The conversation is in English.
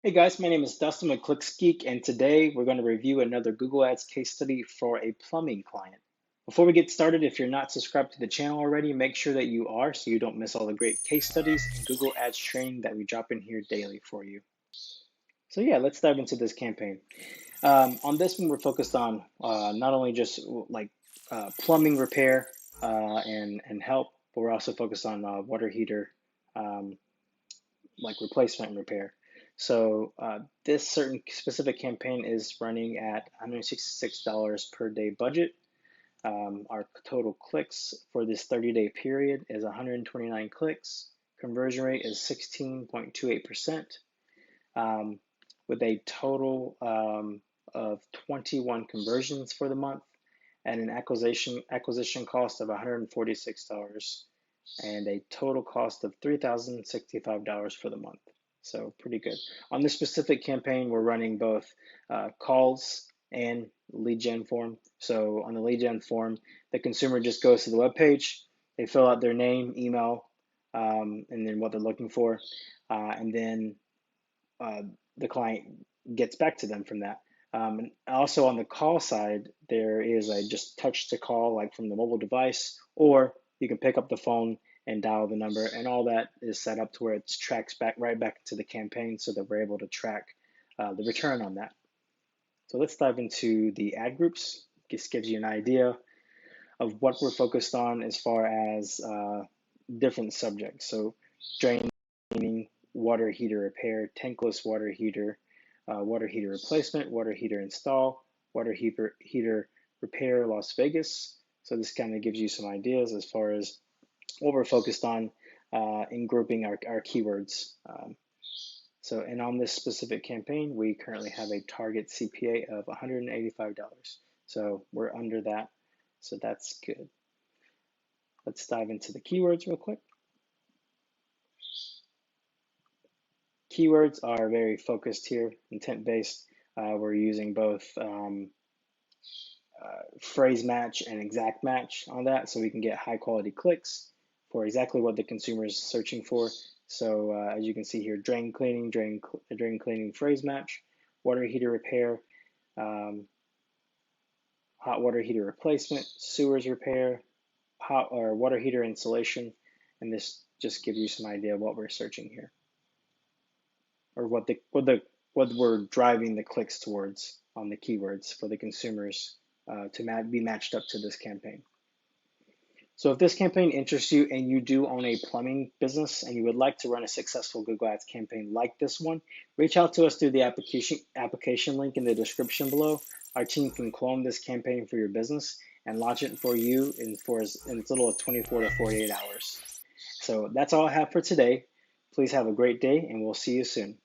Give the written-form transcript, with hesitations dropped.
Hey guys, my name is Dustin with ClicksGeek, and today we're going to review another Google Ads case study for a plumbing client. Before we get started, if you're not subscribed to the channel already, make sure that you are so you don't miss all the great case studies and Google Ads training that we drop in here daily for you. So yeah, let's dive into this campaign. On this one, we're focused on not only just plumbing repair and help, but we're also focused on water heater um, like replacement and repair. So this certain specific campaign is running at $166 per day budget. Our total clicks for this 30-day period is 129 clicks. Conversion rate is 16.28%, with a total of 21 conversions for the month and an acquisition cost of $146 and a total cost of $3,065 for the month. So pretty good. On this specific campaign, we're running both calls and lead gen form. So on the lead gen form, the consumer just goes to the web page, they fill out their name, email, and then what they're looking for, and then the client gets back to them from that. And also on the call side, there is a just touch to call, like from the mobile device, or you can pick up the phone and dial the number, and all that is set up to where it tracks right back to the campaign so that we're able to track the return on that. So let's dive into the ad groups. This gives you an idea of what we're focused on as far as different subjects. So drain cleaning, water heater repair, tankless water heater replacement, water heater install, water heater repair, Las Vegas. So this kind of gives you some ideas as far as what we're focused on in grouping our keywords. And on this specific campaign, we currently have a target CPA of $185. So we're under that, so that's good. Let's dive into the keywords real quick. Keywords are very focused here, intent-based. We're using both phrase match and exact match on that so we can get high quality clicks for exactly what the consumer is searching for. So as you can see here, drain cleaning phrase match, water heater repair, hot water heater replacement, sewers repair, hot or water heater installation, and this just gives you some idea of what we're searching here, or what we're driving the clicks towards on the keywords for the consumers to be matched up to this campaign. So if this campaign interests you and you do own a plumbing business and you would like to run a successful Google Ads campaign like this one, reach out to us through the application link in the description below. Our team can clone this campaign for your business and launch it for you in as little as 24 to 48 hours. So that's all I have for today. Please have a great day, and we'll see you soon.